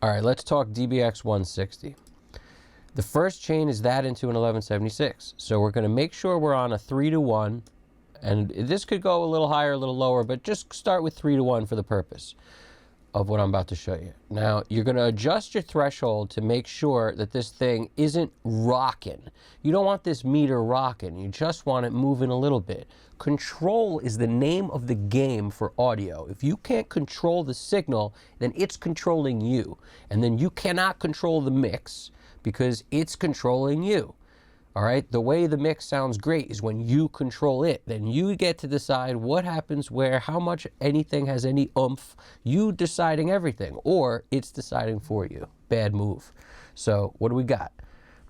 All right, let's talk DBX 160. The first chain is that into an 1176. So we're going to make sure we're on a 3-to-1. And this could go a little higher, a little lower, but just start with 3-to-1 for the purpose of what I'm about to show you. Now, you're going to adjust your threshold to make sure that this thing isn't rocking. You don't want this meter rocking. You just want it moving a little bit. Control is the name of the game for audio. If you can't control the signal, then it's controlling you. And then you cannot control the mix because it's controlling you. All right, the way the mix sounds great is when you control it. Then you get to decide what happens where, how much anything has any oomph. You deciding everything, or it's deciding for you. Bad move. So what do we got?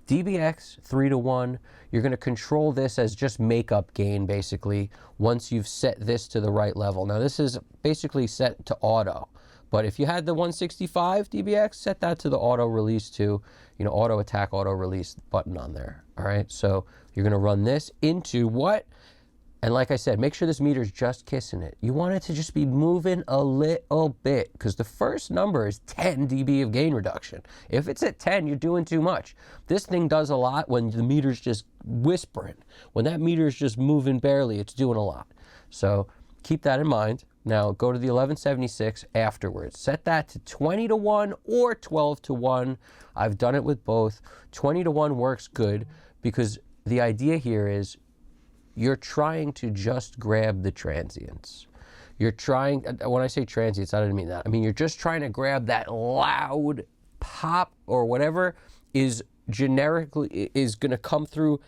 DBX 3-to-1. You're going to control this as just makeup gain, basically, once you've set this to the right level. Now, this is basically set to auto. But if you had the 165 DBX, set that to the auto release too. You know, auto attack, auto release button on there. All right, so you're gonna run this into what? And like I said, make sure this meter's just kissing it. You want it to just be moving a little bit because the first number is 10 dB of gain reduction. If it's at 10, you're doing too much. This thing does a lot when the meter's just whispering. When that meter's just moving barely, it's doing a lot. So keep that in mind. Now go to the 1176 afterwards. Set that to 20-to-1 or 12-to-1. I've done it with both. 20-to-1 works good because the idea here is you're trying to just grab the transients. You're trying, when I say transients, I don't mean that. I mean, you're just trying to grab that loud pop or whatever is generically, is gonna come through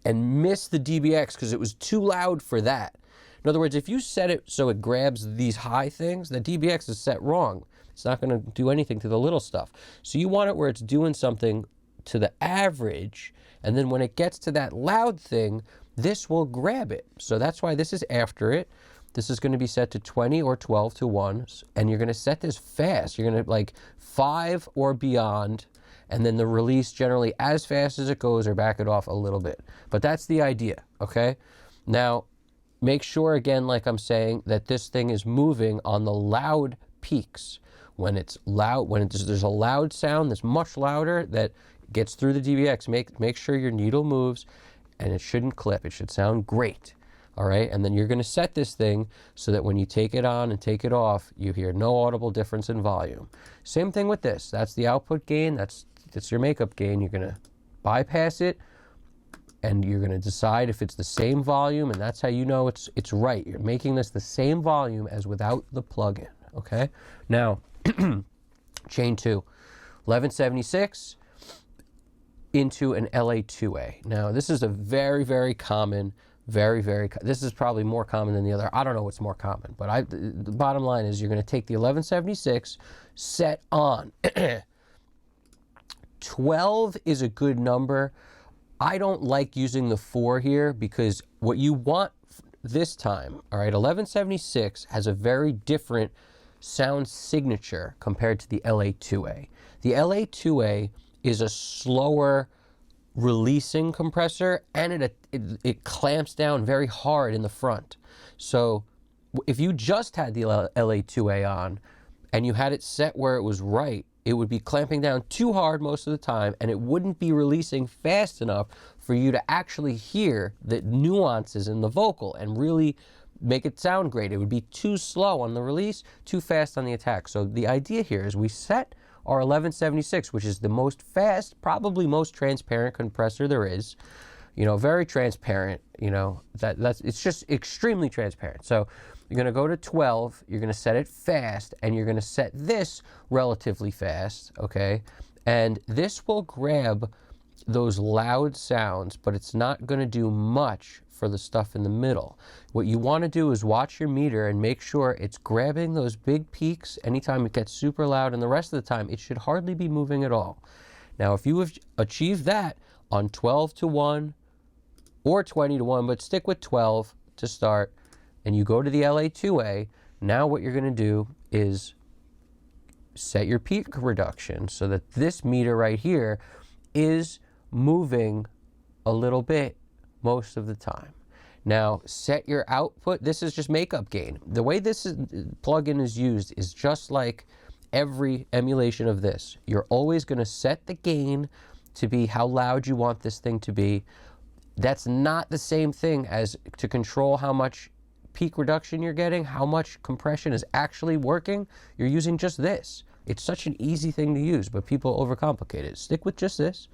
and miss the DBX because it was too loud for that. In other words, if you set it so it grabs these high things, the DBX is set wrong. It's not going to do anything to the little stuff. So you want it where it's doing something to the average, and then when it gets to that loud thing, this will grab it. So that's why this is after it. This is going to be set to 20 or 12-to-1, and you're going to set this fast. You're going to like 5 or beyond, and then the release generally as fast as it goes or back it off a little bit. But that's the idea, okay? Now, make sure, again, like I'm saying, that this thing is moving on the loud peaks. When it's loud, when there's a loud sound that's much louder that gets through the DBX, make sure your needle moves, and it shouldn't clip. It should sound great, all right? And then you're going to set this thing so that when you take it on and take it off, you hear no audible difference in volume. Same thing with this. That's the output gain. That's your makeup gain. You're going to bypass it, and you're going to decide if it's the same volume, and that's how you know it's right. You're making this the same volume as without the plug-in, okay? Now, chain 2, 1176 into an LA2A. Now, this is a very, very common, this is probably more common than the other. I don't know what's more common, but the bottom line is you're going to take the 1176, set on. 12 is a good number. I don't like using the 4 here because what you want this time, all right, 1176 has a very different sound signature compared to the LA2A. The LA2A is a slower releasing compressor, and it clamps down very hard in the front. So if you just had the LA2A on and you had it set where it was right, it would be clamping down too hard most of the time, and it wouldn't be releasing fast enough for you to actually hear the nuances in the vocal and really make it sound great. It would be too slow on the release, too fast on the attack. So the idea here is we set our 1176, which is the most fast, probably most transparent compressor there is. You know, very transparent, you know, it's just extremely transparent. So you're going to go to 12, you're going to set it fast, and you're going to set this relatively fast, okay? And this will grab those loud sounds, but it's not going to do much for the stuff in the middle. What you want to do is watch your meter and make sure it's grabbing those big peaks anytime it gets super loud, and the rest of the time it should hardly be moving at all. Now, if you have achieved that on 12-to-1 or 20-to-1, but stick with 12 to start, and you go to the LA2A, now what you're going to do is set your peak reduction so that this meter right here is moving a little bit most of the time. Now, set your output. This is just makeup gain. The way this plugin is used is just like every emulation of this, you're always going to set the gain to be how loud you want this thing to be. That's not the same thing as to control how much peak reduction you're getting, how much compression is actually working. You're using just this. It's such an easy thing to use, but people overcomplicate it. Stick with just this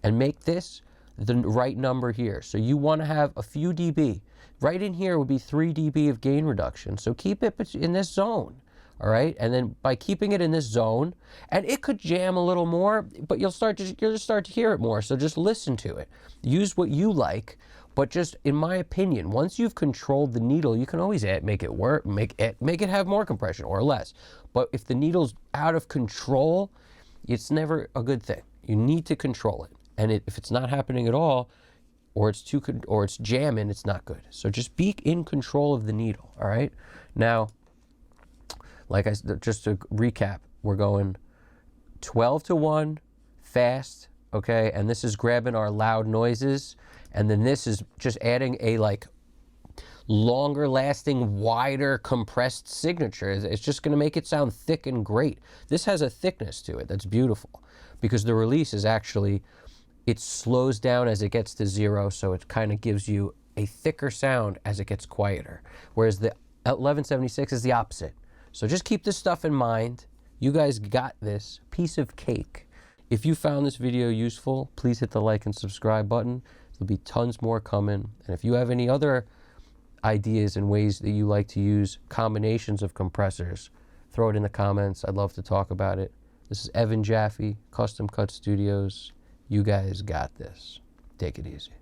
and make this the right number here. So you want to have a few dB. Right in here would be 3 dB of gain reduction. So keep it in this zone. All right, and then by keeping it in this zone, and it could jam a little more, but you'll just start to hear it more. So just listen to it. Use what you like, but just in my opinion, once you've controlled the needle, you can always make it work, make it have more compression or less. But if the needle's out of control, it's never a good thing. You need to control it, and if it's not happening at all, or it's jamming, it's not good. So just be in control of the needle. All right, now. Like I said, just to recap, we're going 12 to 1, fast, okay? And this is grabbing our loud noises. And then this is just adding a like longer lasting, wider, compressed signature. It's just gonna make it sound thick and great. This has a thickness to it that's beautiful because the release is actually, it slows down as it gets to 0, so it kind of gives you a thicker sound as it gets quieter. Whereas the 1176 is the opposite. So just keep this stuff in mind. You guys got this. Piece of cake. If you found this video useful, please hit the like and subscribe button. There'll be tons more coming. And if you have any other ideas and ways that you like to use combinations of compressors, throw it in the comments. I'd love to talk about it. This is Evan Jaffe, Custom Cut Studios. You guys got this. Take it easy.